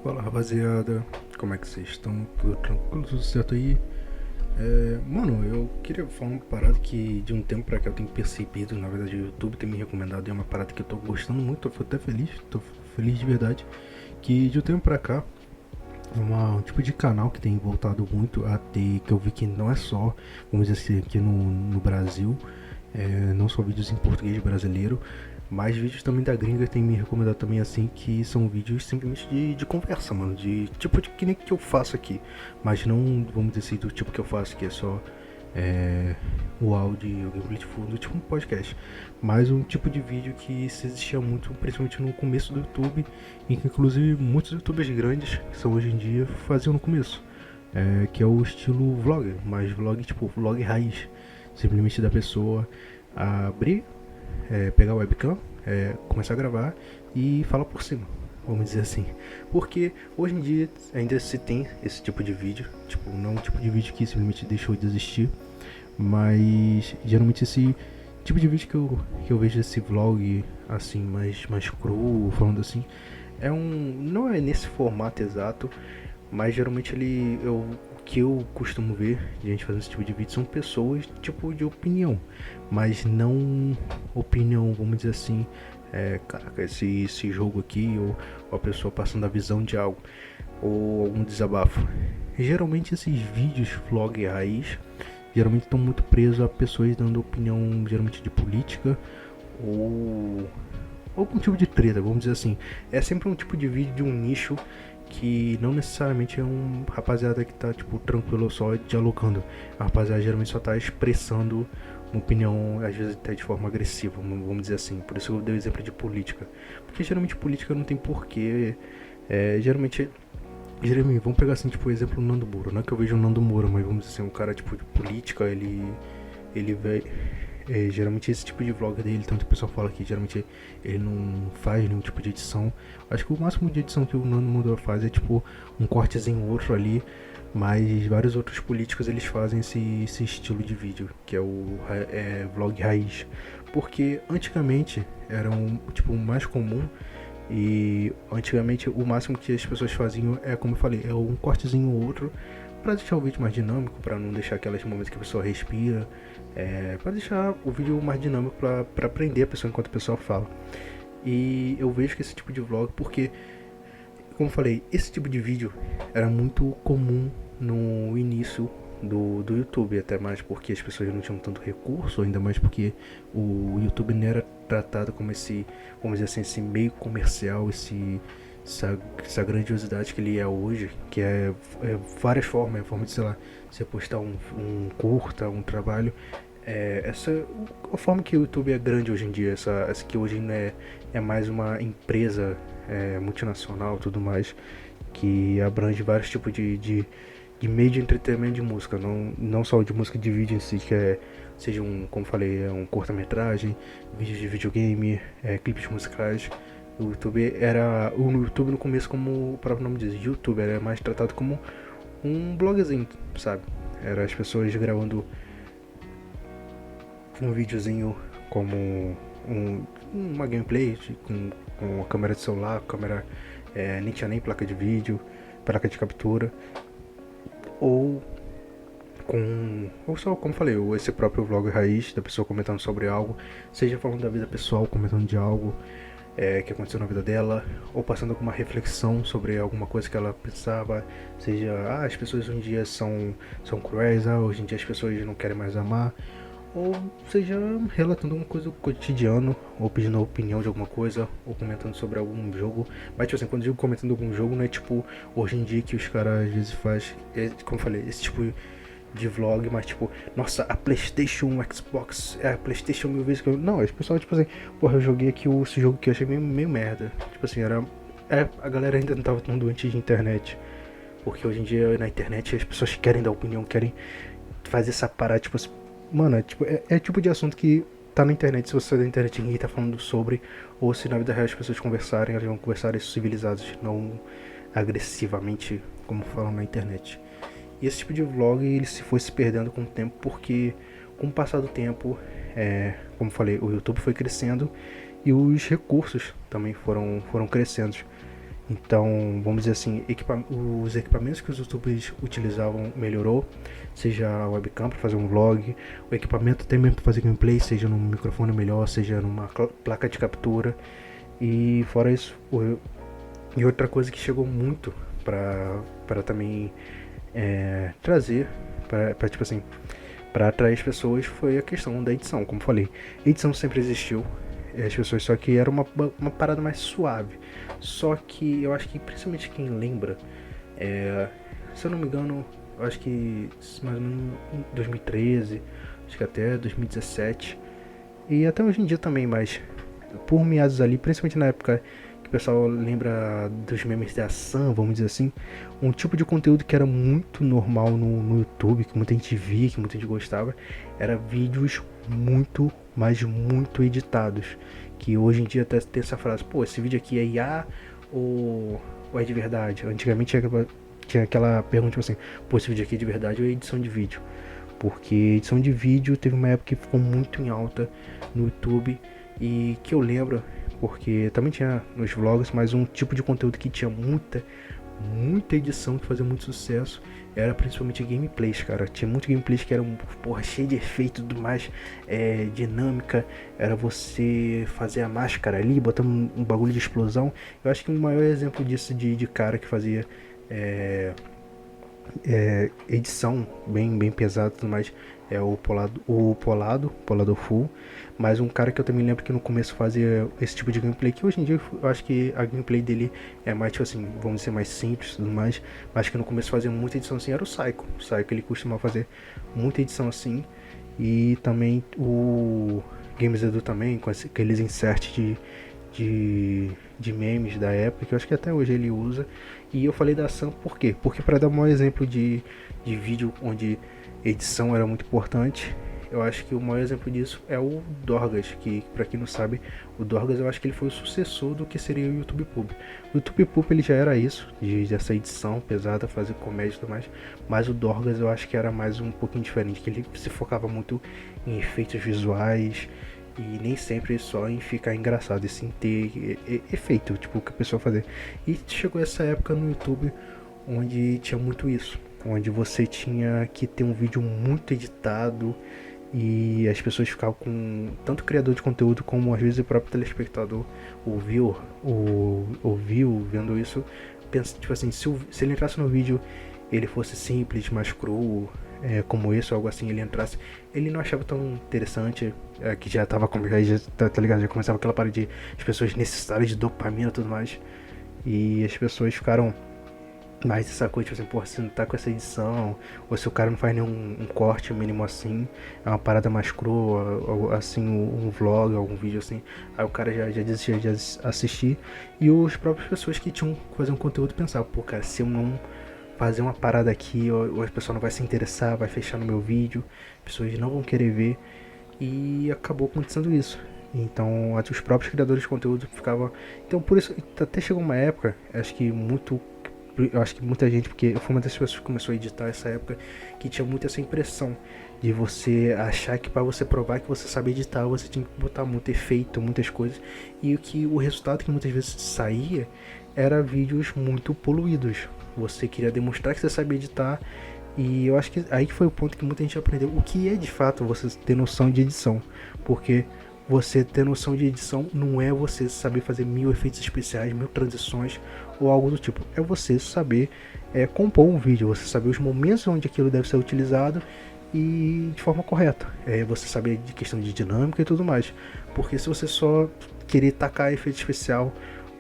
Fala rapaziada, como é que vocês estão? Tudo tranquilo, tudo certo aí? Mano, eu queria falar uma parada que de um tempo pra cá eu tenho percebido, na verdade o YouTube tem me recomendado, e é uma parada que eu tô gostando muito, eu fico até feliz, tô feliz de verdade, que de um tempo pra cá é um tipo de canal que tem voltado muito a ter, que eu vi que não é só, vamos dizer assim, aqui no Brasil, não só vídeos em português brasileiro, mas vídeos também da gringa tem me recomendado também assim, que são vídeos simplesmente de conversa, mano, de tipo de que nem que eu faço aqui, mas não, vamos dizer assim, do tipo que eu faço, que é só é, o áudio e o gameplay de fundo, tipo um podcast, mas um tipo de vídeo que se existia muito, principalmente no começo do YouTube, e que inclusive muitos youtubers grandes, que são hoje em dia, faziam no começo, que é o estilo vlog, mas vlog tipo vlog raiz, simplesmente da pessoa abrir, pegar o webcam, começar a gravar e falar por cima, vamos dizer assim. Porque hoje em dia ainda se tem esse tipo de vídeo, tipo, não um tipo de vídeo que simplesmente deixou de existir, mas geralmente esse tipo de vídeo que eu vejo esse vlog assim, mais cru, falando assim, não é nesse formato exato, mas geralmente o que eu costumo ver de gente fazendo esse tipo de vídeo são pessoas tipo de opinião, mas não opinião, vamos dizer assim, caraca, esse jogo aqui, ou a pessoa passando a visão de algo, ou algum desabafo. Geralmente esses vídeos vlog raiz geralmente estão muito presos a pessoas dando opinião, geralmente de política ou algum tipo de treta, vamos dizer assim. É sempre um tipo de vídeo de um nicho que não necessariamente é um rapaziada que tá tipo tranquilo só dialogando. A rapaziada geralmente só tá expressando uma opinião, às vezes até de forma agressiva, vamos dizer assim. Por isso eu dei o exemplo de política. Porque geralmente política não tem porquê. Geralmente Jeremy, vamos pegar assim, tipo, o exemplo do Nando Moura. Não é que eu vejo o Nando Moura, mas vamos dizer assim, um cara tipo de política, ele vai. Geralmente esse tipo de vlog dele, tanto o pessoal fala que geralmente ele não faz nenhum tipo de edição. Acho que o máximo de edição que o Nando Moura faz é tipo um cortezinho outro ali, mas vários outros políticos eles fazem esse estilo de vídeo, que é o vlog raiz. Porque antigamente era tipo, mais comum e antigamente o máximo que as pessoas faziam como eu falei, é um cortezinho ou outro para deixar o vídeo mais dinâmico, para não deixar aqueles momentos que a pessoa respira, para deixar o vídeo mais dinâmico, para prender a pessoa enquanto a pessoa fala. E eu vejo que esse tipo de vlog, porque, como eu falei, esse tipo de vídeo era muito comum no início do YouTube, até mais porque as pessoas não tinham tanto recurso, ainda mais porque o YouTube não era tratado como esse, vamos dizer assim, esse meio comercial, essa grandiosidade que ele é hoje, que é várias formas, é forma de, sei lá, você postar um curta, um trabalho, essa a forma que o YouTube é grande hoje em dia, essa que hoje é mais uma empresa multinacional e tudo mais, que abrange vários tipos de meio de entretenimento de música, não só de música de vídeo em si, seja como falei, um curta-metragem, vídeos de videogame, clipes musicais. O YouTube no começo, como o próprio nome diz, YouTube era mais tratado como um blogzinho, sabe? Era as pessoas gravando um videozinho como uma gameplay com a câmera de celular, câmera nem tinha nem placa de vídeo, placa de captura, ou ou só, como falei, esse próprio vlog raiz da pessoa comentando sobre algo, seja falando da vida pessoal, comentando de algo que aconteceu na vida dela, ou passando alguma reflexão sobre alguma coisa que ela pensava, seja, as pessoas hoje em dia são cruéis, hoje em dia as pessoas não querem mais amar, ou seja, relatando alguma coisa do cotidiano, ou pedindo a opinião de alguma coisa, ou comentando sobre algum jogo. Mas tipo assim, quando eu digo comentando algum jogo, não é tipo hoje em dia que os caras às vezes faz, como eu falei, esse tipo de vlog, mas tipo, nossa, a Playstation, o Xbox, a Playstation mil vezes que eu... Não, as pessoas tipo assim, porra, eu joguei aqui esse jogo que eu achei meio merda. Tipo assim, a galera ainda não tava tão doente de internet. Porque hoje em dia na internet as pessoas querem dar opinião, querem fazer essa parada, tipo assim, mano, tipo de assunto que tá na internet, se você sai da internet ninguém tá falando sobre, ou se na vida real as pessoas conversarem, elas vão conversar civilizados, não agressivamente como falam na internet. E esse tipo de vlog ele se foi se perdendo com o tempo, porque com o passar do tempo, como falei, o YouTube foi crescendo e os recursos também foram crescendo. Então, vamos dizer assim, os equipamentos que os youtubers utilizavam melhorou, seja a webcam para fazer um vlog, o equipamento até mesmo para fazer gameplay, seja num microfone melhor, seja numa placa de captura. E fora isso, e outra coisa que chegou muito para também trazer, para tipo assim, para atrair as pessoas foi a questão da edição, como falei. A edição sempre existiu, as pessoas só que era uma parada mais suave. Só que eu acho que principalmente quem lembra, se eu não me engano, eu acho que mais ou menos em 2013, acho que até 2017 e até hoje em dia também, mas por meados ali, principalmente na época que o pessoal lembra dos memes da Sam, vamos dizer assim, um tipo de conteúdo que era muito normal no YouTube, que muita gente via, que muita gente gostava, era vídeos muito, mas muito editados. Que hoje em dia até tem essa frase, pô, esse vídeo aqui é IA ou é de verdade? Antigamente tinha aquela pergunta tipo assim, pô, esse vídeo aqui é de verdade ou é edição de vídeo? Porque edição de vídeo teve uma época que ficou muito em alta no YouTube e que eu lembro, porque também tinha nos vlogs, mas um tipo de conteúdo que tinha muita edição, que fazia muito sucesso, era principalmente gameplays, cara. Tinha muito gameplays que eram, porra, cheio de efeito e tudo mais, dinâmica, era você fazer a máscara ali, botar um bagulho de explosão. Eu acho que o maior exemplo disso de cara que fazia edição bem pesada e tudo mais é o Polado Full, mas um cara que eu também lembro que no começo fazia esse tipo de gameplay, que hoje em dia eu acho que a gameplay dele é mais, tipo assim, vamos dizer, mais simples e tudo mais, mas que no começo fazia muita edição assim, era o Psycho ele costumava fazer muita edição assim, e também o Games Edu também, com aqueles inserts de memes da época, que eu acho que até hoje ele usa. E eu falei da Sam por quê? Porque para dar um maior exemplo de vídeo onde edição era muito importante, eu acho que o maior exemplo disso é o Dorgas, que para quem não sabe, o Dorgas eu acho que ele foi o sucessor do que seria o YouTube Pub. O YouTube Pub ele já era isso, dessa edição pesada, fazer comédia e tudo mais, mas o Dorgas eu acho que era mais um pouquinho diferente, que ele se focava muito em efeitos visuais, e nem sempre só em ficar engraçado, e sim ter efeito, tipo, o que a pessoa fazer. E chegou essa época no YouTube onde tinha muito isso, onde você tinha que ter um vídeo muito editado e as pessoas ficavam com tanto o criador de conteúdo como às vezes o próprio telespectador ouviu vendo isso, pensa, tipo assim, se ele entrasse no vídeo ele fosse simples, mais cru, como esse ou algo assim, ele entrasse, ele não achava tão interessante, que já tava como já tá ligado, já começava aquela parte de as pessoas necessitarem de dopamina e tudo mais, e as pessoas ficaram mais essa coisa, tipo assim, porra, se não tá com essa edição, ou se o cara não faz nenhum corte mínimo assim, é uma parada mais crua, assim, um vlog, algum vídeo assim, aí o cara já desistia de assistir, e as próprias pessoas que tinham que fazer um conteúdo pensavam, pô, cara, se eu não fazer uma parada aqui, ou as pessoas não vai se interessar, vai fechar no meu vídeo, as pessoas não vão querer ver, e acabou acontecendo isso. Então, os próprios criadores de conteúdo ficavam. Então, por isso, até chegou uma época, eu acho que muita gente, porque eu fui uma das pessoas que começou a editar essa época, que tinha muito essa impressão de você achar que para você provar que você sabe editar, você tinha que botar muito efeito, muitas coisas, e o resultado que muitas vezes saía era vídeos muito poluídos. Você queria demonstrar que você sabia editar, e eu acho que aí que foi o ponto que muita gente aprendeu o que é de fato você ter noção de edição, porque você ter noção de edição não é você saber fazer 1000 efeitos especiais, 1000 transições ou algo do tipo. É você saber compor um vídeo, você saber os momentos onde aquilo deve ser utilizado e de forma correta. É você saber de questão de dinâmica e tudo mais. Porque se você só querer tacar efeito especial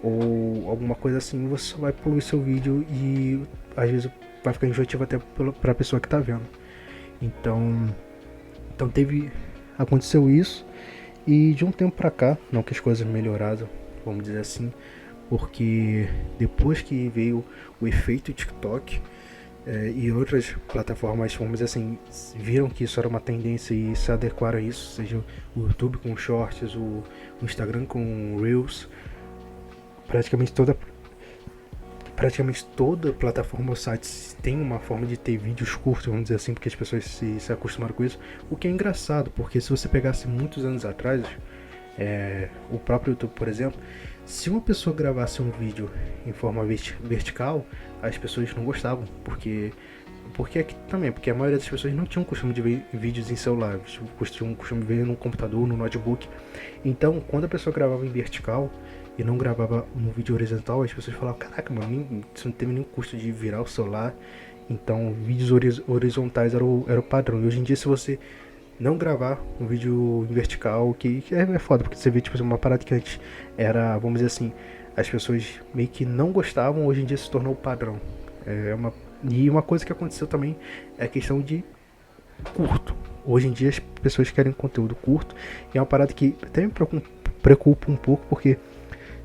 ou alguma coisa assim, você só vai poluir seu vídeo e às vezes vai ficar enjoativo até para a pessoa que está vendo. Então aconteceu isso. E de um tempo pra cá, não que as coisas melhoraram, vamos dizer assim, porque depois que veio o efeito TikTok e outras plataformas, vamos dizer assim, viram que isso era uma tendência e se adequaram a isso, seja o YouTube com Shorts, o Instagram com Reels, praticamente toda plataforma ou site tem uma forma de ter vídeos curtos, vamos dizer assim, porque as pessoas se acostumaram com isso, o que é engraçado, porque se você pegasse muitos anos atrás, o próprio YouTube, por exemplo, Se uma pessoa gravasse um vídeo em forma vertical, as pessoas não gostavam, porque aqui também, porque a maioria das pessoas não tinha o costume de ver vídeos em celular, tinham o costume de ver no computador, no notebook. Então, quando a pessoa gravava em vertical e não gravava um vídeo horizontal, as pessoas falavam, caraca, mano, isso não teve nenhum custo de virar o celular. Então, vídeos horizontais era o padrão. E hoje em dia, se você não gravar um vídeo em vertical, que é foda, porque você vê, tipo, uma parada que antes era, vamos dizer assim, as pessoas meio que não gostavam, hoje em dia se tornou o padrão. E uma coisa que aconteceu também é a questão de curto. Hoje em dia as pessoas querem conteúdo curto, e é uma parada que até me preocupa um pouco, porque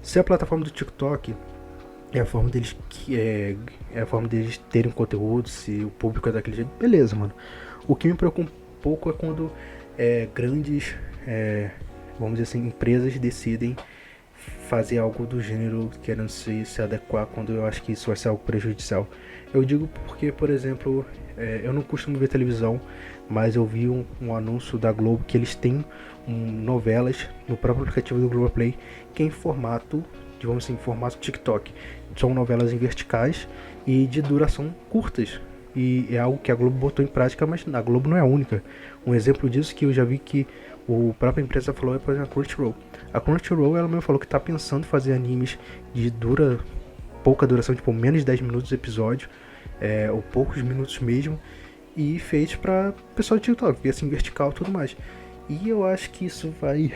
se a plataforma do TikTok é a forma deles é a forma deles terem conteúdo, se o público é daquele jeito, beleza, mano. O que me preocupa um pouco é quando grandes, vamos dizer assim, empresas decidem fazer algo do gênero querendo se adequar, quando eu acho que isso vai ser algo prejudicial. Eu digo porque, por exemplo, eu não costumo ver televisão, mas eu vi um anúncio da Globo que eles têm novelas no próprio aplicativo do Globoplay, que é em formato, digamos assim, formato TikTok. São novelas em verticais e de duração curtas. E é algo que a Globo botou em prática, mas a Globo não é a única. Um exemplo disso que eu já vi que o própria empresa falou é, por exemplo, a Crunchyroll. A Crunchyroll, ela mesmo falou que está pensando em fazer animes de pouca duração, tipo menos de 10 minutos de episódio, ou poucos minutos mesmo, e fez para pessoal do TikTok, ver assim, vertical e tudo mais. E eu acho que isso vai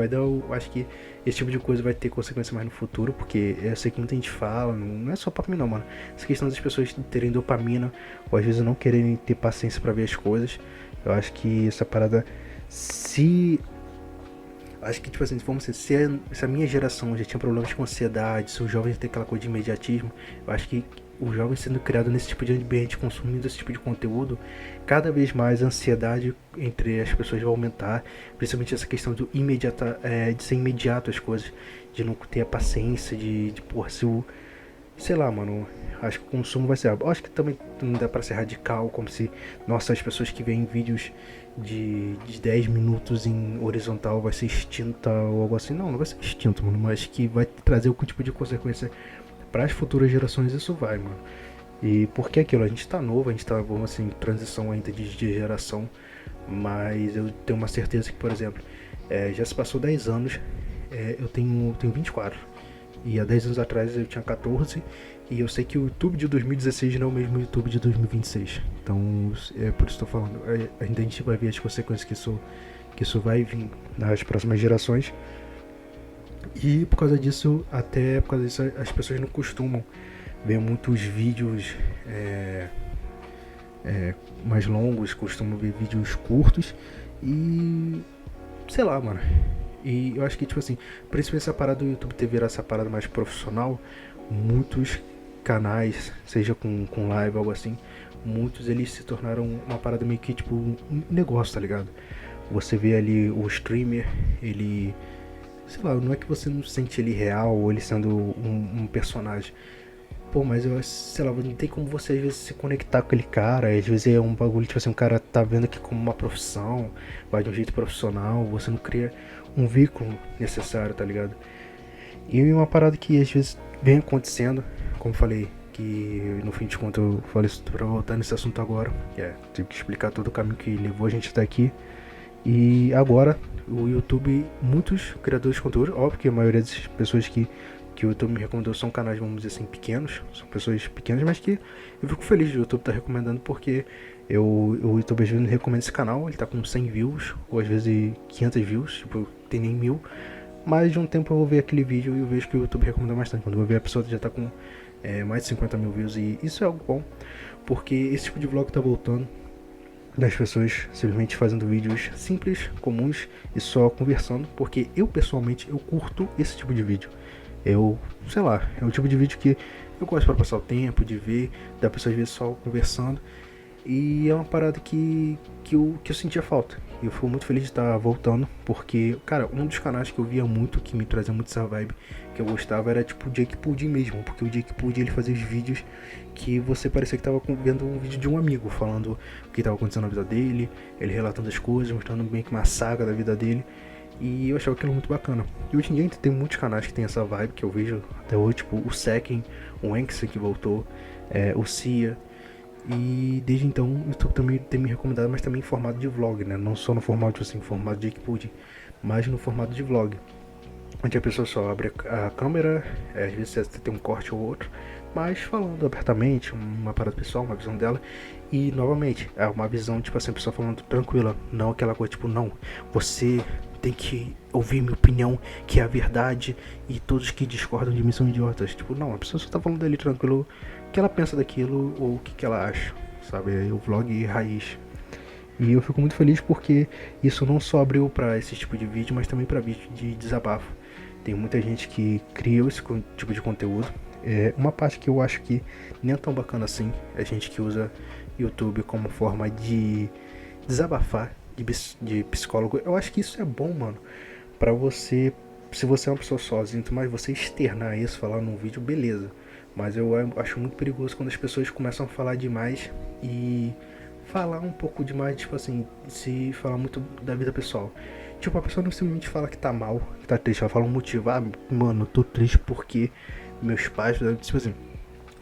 dar, acho que esse tipo de coisa vai ter consequência mais no futuro, porque eu sei que muita gente fala, não é só pra mim não, mano. Essa questão das pessoas terem dopamina, ou às vezes não quererem ter paciência pra ver as coisas, eu acho que essa parada, acho que, tipo assim, vamos dizer, se a minha geração já tinha problemas com ansiedade, se os jovens têm aquela coisa de imediatismo, eu acho que os jovens sendo criados nesse tipo de ambiente, consumindo esse tipo de conteúdo, cada vez mais a ansiedade entre as pessoas vai aumentar, principalmente essa questão de ser imediato as coisas, de não ter a paciência, porra, sei lá, mano, acho que o consumo vai ser, acho que também não dá pra ser radical, como se, nossa, as pessoas que veem vídeos de 10 minutos em horizontal vai ser extinta ou algo assim, não vai ser extinto, mano, mas que vai trazer algum tipo de consequência para as futuras gerações, isso vai, mano. E porque aquilo, a gente tá novo, a gente tá, vamos assim, em transição ainda de geração, mas eu tenho uma certeza que, por exemplo, já se passou 10 anos, eu tenho 24, e há 10 anos atrás eu tinha 14, e eu sei que o YouTube de 2016 não é o mesmo YouTube de 2026, então é por isso que estou falando, ainda a gente vai ver as consequências que isso vai vir nas próximas gerações. E por causa disso, as pessoas não costumam ver muitos vídeos mais longos, costumam ver vídeos curtos e sei lá, mano. E eu acho que, tipo assim, principalmente essa parada do YouTube ter virado essa parada mais profissional, muitos canais, seja com live ou algo assim, muitos eles se tornaram uma parada meio que tipo um negócio, tá ligado? Você vê ali o streamer, ele, sei lá, não é que você não sente ele real ou ele sendo um personagem. Pô, mas eu acho, sei lá, não tem como você às vezes se conectar com aquele cara. Às vezes é um bagulho, tipo assim, um cara tá vendo aqui como uma profissão, vai de um jeito profissional, você não cria um vínculo necessário, tá ligado? E uma parada que às vezes vem acontecendo, como falei, que no fim de contas eu falei isso pra voltar nesse assunto agora, tive que explicar todo o caminho que levou a gente até aqui. E agora o YouTube, muitos criadores de conteúdo, óbvio que a maioria das pessoas que o YouTube me recomendou são canais, vamos dizer assim, pequenos, são pessoas pequenas, mas que eu fico feliz de o YouTube estar recomendando, porque o YouTube às vezes me recomenda esse canal, ele tá com 100 views, ou às vezes 500 views, tipo, tem nem 1000, mas de um tempo eu vou ver aquele vídeo e eu vejo que o YouTube recomenda bastante, quando eu vou ver a pessoa já tá com mais de 50 mil views, e isso é algo bom, porque esse tipo de vlog tá voltando, das pessoas simplesmente fazendo vídeos simples, comuns e só conversando, porque eu pessoalmente eu curto esse tipo de vídeo. Sei lá, é o tipo de vídeo que eu gosto para passar o tempo, de ver, da pessoa às vezes só conversando. E é uma parada que eu sentia falta. E eu fico muito feliz de estar voltando, porque, cara, um dos canais que eu via muito, que me trazia muito essa vibe, que eu gostava, era tipo o Jake Pudding mesmo. Porque o Jake Pudding, ele fazia os vídeos que você parecia que tava vendo um vídeo de um amigo, falando o que estava acontecendo na vida dele, ele relatando as coisas, mostrando bem que uma saga da vida dele. E eu achava aquilo muito bacana. E hoje em dia ainda tem muitos canais que tem essa vibe que eu vejo até hoje, tipo o Sekken, o Enxi que voltou, o Cia. E desde então o YouTube também tem me recomendado, mas também em formato de vlog, né? Não só no formato assim, formato de Geekpud, mas no formato de vlog. Onde a pessoa só abre a câmera, às vezes você tem um corte ou outro, mas falando abertamente, uma parada pessoal, uma visão dela. E novamente, é uma visão, tipo assim, a pessoa falando tranquila, não aquela coisa tipo, não, você tem que ouvir minha opinião, que é a verdade, e todos que discordam de mim são idiotas. Tipo, não, a pessoa só tá falando ali tranquilo o que ela pensa daquilo ou o que ela acha, sabe? É o vlog raiz. E eu fico muito feliz porque isso não só abriu para esse tipo de vídeo, mas também para vídeo de desabafo. Tem muita gente que criou esse tipo de conteúdo. Uma parte que eu acho que nem é tão bacana assim é a gente que usa YouTube como forma de desabafar, de psicólogo. Eu acho que isso é bom, mano, pra você, se você é uma pessoa sozinha, mas você externar isso, falar num vídeo, beleza. Mas eu acho muito perigoso quando as pessoas começam a falar demais e falar um pouco demais, tipo assim, se falar muito da vida pessoal. Tipo, a pessoa não simplesmente fala que tá mal, que tá triste, ela fala um motivo. Ah, mano, eu tô triste porque meus pais, tipo assim.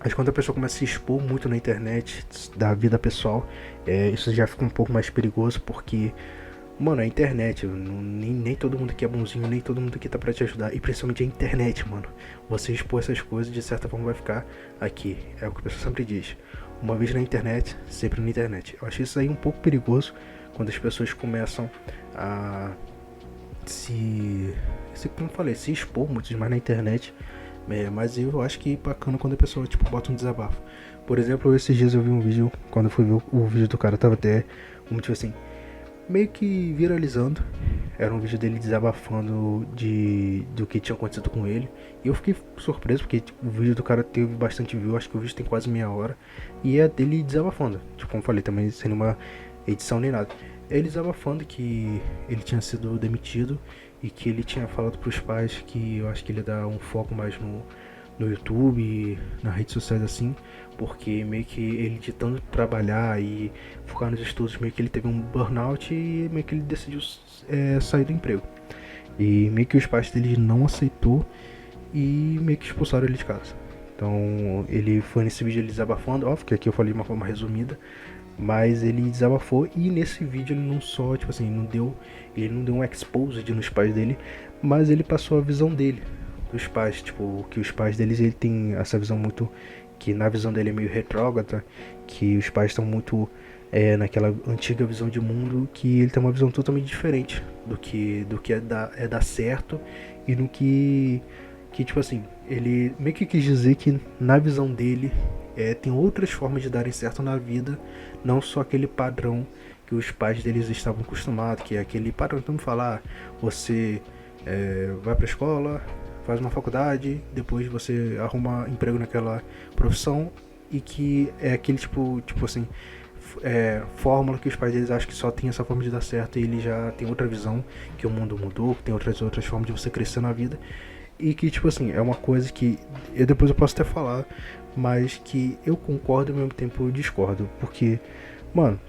Mas quando a pessoa começa a se expor muito na internet da vida pessoal, isso já fica um pouco mais perigoso porque, mano, a internet, nem todo mundo aqui é bonzinho, nem todo mundo aqui tá pra te ajudar. E principalmente a internet, mano. Você expor essas coisas, de certa forma vai ficar aqui. É o que a pessoa sempre diz. Uma vez na internet, sempre na internet. Eu acho isso aí um pouco perigoso quando as pessoas começam a como eu falei, se expor muito demais na internet. Mas eu acho que bacana quando a pessoa, tipo, bota um desabafo. Por exemplo, esses dias eu vi um vídeo, quando eu fui ver o vídeo do cara, tava até, como tipo assim, meio que viralizando. Era um vídeo dele desabafando do que tinha acontecido com ele. E eu fiquei surpreso, porque tipo, o vídeo do cara teve bastante view, acho que o vídeo tem quase meia hora. E é dele desabafando, tipo, como eu falei, também sem nenhuma edição nem nada. Ele desabafando que ele tinha sido demitido e que ele tinha falado pros pais que eu acho que ele ia dar um foco mais no YouTube e nas redes sociais assim, porque meio que ele de tanto trabalhar e focar nos estudos, meio que ele teve um burnout e meio que ele decidiu sair do emprego. E meio que os pais dele não aceitou e meio que expulsaram ele de casa. Então ele foi nesse vídeo ele desabafando, óbvio que aqui eu falei de uma forma resumida, mas ele desabafou e nesse vídeo ele não só, tipo assim, ele não deu um exposed nos pais dele, mas ele passou a visão dele, dos pais, tipo, que os pais deles, ele tem essa visão muito, que na visão dele é meio retrógrada, que os pais estão muito naquela antiga visão de mundo, que ele tem uma visão totalmente diferente do que é dar certo e no que tipo assim, ele meio que quis dizer que na visão dele tem outras formas de darem certo na vida, não só aquele padrão que os pais deles estavam acostumados, que é aquele padrão que vamos falar, você vai pra escola, faz uma faculdade, depois você arruma emprego naquela profissão e que é aquele tipo assim, fórmula que os pais deles acham que só tem essa forma de dar certo e ele já tem outra visão, que o mundo mudou, que tem outras formas de você crescer na vida. E que, tipo assim, é uma coisa que depois eu posso até falar, mas que eu concordo e ao mesmo tempo eu discordo. Porque, mano,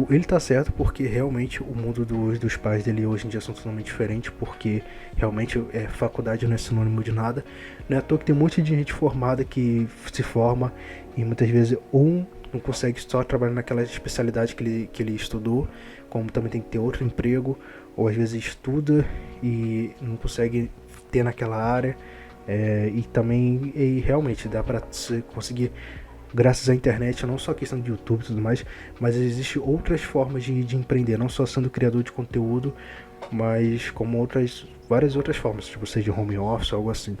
ele tá certo porque realmente o mundo dos pais dele hoje em dia são totalmente diferentes. Porque realmente faculdade não é sinônimo de nada. Não é à toa que tem um monte de gente formada que se forma e muitas vezes não consegue só trabalhar naquela especialidade que ele estudou, como também tem que ter outro emprego, ou às vezes estuda e não consegue ter naquela área, e também realmente dá pra conseguir, graças à internet, não só a questão de YouTube e tudo mais, mas existem outras formas de empreender, não só sendo criador de conteúdo, mas como várias outras formas, tipo seja home office ou algo assim,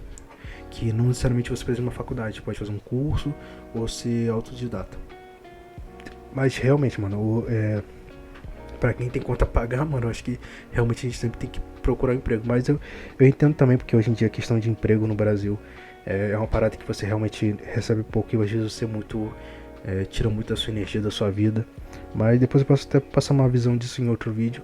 que não necessariamente você precisa de uma faculdade, pode fazer um curso ou ser autodidata. Mas realmente, mano, pra quem tem conta a pagar, mano, eu acho que realmente a gente sempre tem que procurar um emprego. Mas eu entendo também, porque hoje em dia a questão de emprego no Brasil é uma parada que você realmente recebe pouco e às vezes você tira muito da sua energia, da sua vida. Mas depois eu posso até passar uma visão disso em outro vídeo.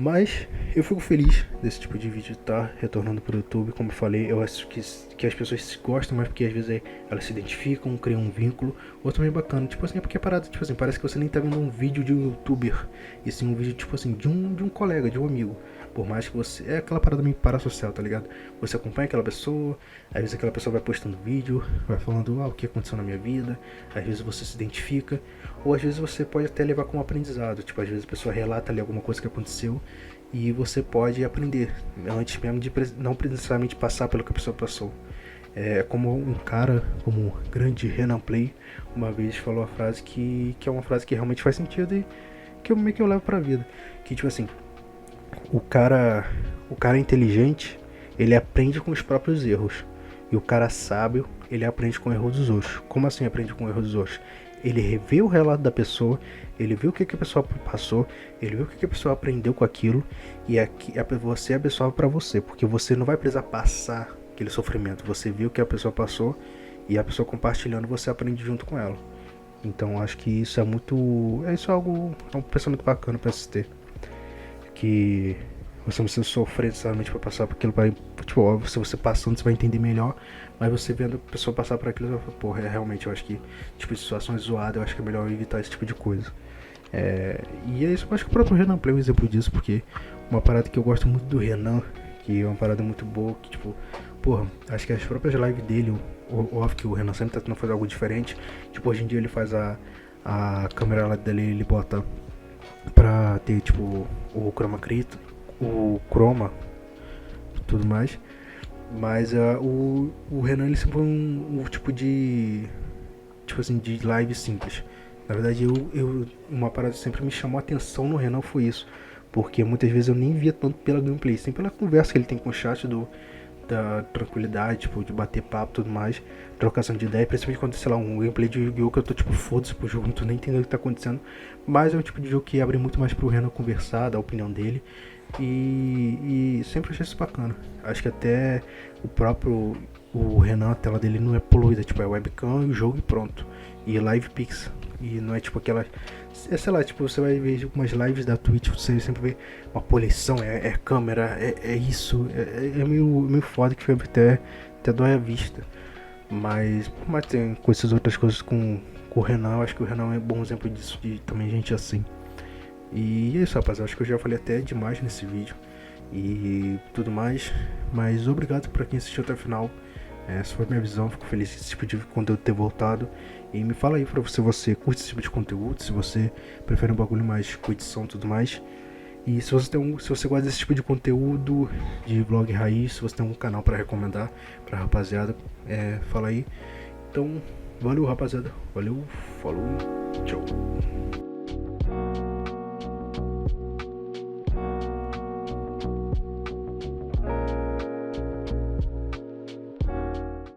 Mas eu fico feliz desse tipo de vídeo estar retornando pro YouTube. Como eu falei, eu acho que as pessoas gostam mais porque às vezes elas se identificam, criam um vínculo. Ou também bacana, tipo assim, é porque a parada, tipo assim, parece que você nem tá vendo um vídeo de um youtuber, e sim um vídeo, tipo assim, de um colega, de um amigo. Por mais que você. É aquela parada meio parasocial, tá ligado? Você acompanha aquela pessoa, às vezes aquela pessoa vai postando vídeo, vai falando o que aconteceu na minha vida, às vezes você se identifica, ou às vezes você pode até levar como aprendizado. Tipo, às vezes a pessoa relata ali alguma coisa que aconteceu e você pode aprender, antes mesmo de não precisamente passar pelo que a pessoa passou. É como um cara, como o grande Renan Play, uma vez falou a frase que é uma frase que realmente faz sentido e que eu meio que eu levo pra vida. Que tipo assim, o cara inteligente, ele aprende com os próprios erros. E o cara sábio, ele aprende com o erro dos outros. Como assim aprende com o erro dos outros? Ele revê o relato da pessoa, ele viu o que a pessoa passou, ele viu o que a pessoa aprendeu com aquilo, e aqui você abençoa para você, porque você não vai precisar passar aquele sofrimento. Você viu o que a pessoa passou e a pessoa compartilhando, você aprende junto com ela. Então acho que isso é muito, isso é algo, é um pensamento bacana para se ter, que você não precisa sofrer necessariamente para passar por aquilo. Vai, tipo, óbvio, se você passando você vai entender melhor, mas você vendo a pessoa passar por aquilo, você vai falar, porra, realmente eu acho que, tipo, de situações zoadas, eu acho que é melhor evitar esse tipo de coisa. E é isso, eu acho que o próprio Renan Play é um exemplo disso, porque uma parada que eu gosto muito do Renan, que é uma parada muito boa, que tipo, porra, acho que as próprias lives dele, óbvio que o Renan sempre tá tentando fazer algo diferente, tipo, hoje em dia ele faz a câmera lá dele, ele bota pra ter tipo o chroma key, o chroma e tudo mais. Mas o Renan ele sempre foi um tipo de, tipo assim, de live simples. Na verdade uma parada que sempre me chamou a atenção no Renan foi isso, porque muitas vezes eu nem via tanto pela gameplay, sempre pela conversa que ele tem com o chat da tranquilidade, tipo, de bater papo e tudo mais, trocação de ideia, principalmente quando, sei lá, um gameplay de Yu-Gi-Oh! Que eu tô tipo, foda-se pro jogo, não tô nem entendendo o que tá acontecendo, mas é um tipo de jogo que abre muito mais pro Renan conversar, dar a opinião dele, e sempre achei isso bacana. Acho que até o Renan, a tela dele não é poluída, tipo, é webcam e o jogo e pronto, e live pix, e não é tipo aquela, sei lá, tipo, você vai ver umas lives da Twitch, você sempre vê uma poluição, é câmera, é isso, é meio foda, que foi até dói a vista. Mas tem com essas outras coisas com o Renan, eu acho que o Renan é um bom exemplo disso, de também gente assim. E é isso, rapaz, eu acho que eu já falei até demais nesse vídeo e tudo mais, mas obrigado pra quem assistiu até o final. Essa foi a minha visão, fico feliz que esse tipo de conteúdo ter voltado. E me fala aí pra você curte esse tipo de conteúdo, se você prefere um bagulho mais com edição e tudo mais. E se você gosta desse tipo de conteúdo, de vlog raiz, se você tem um canal pra recomendar pra rapaziada, fala aí. Então, valeu rapaziada, valeu, falou, tchau.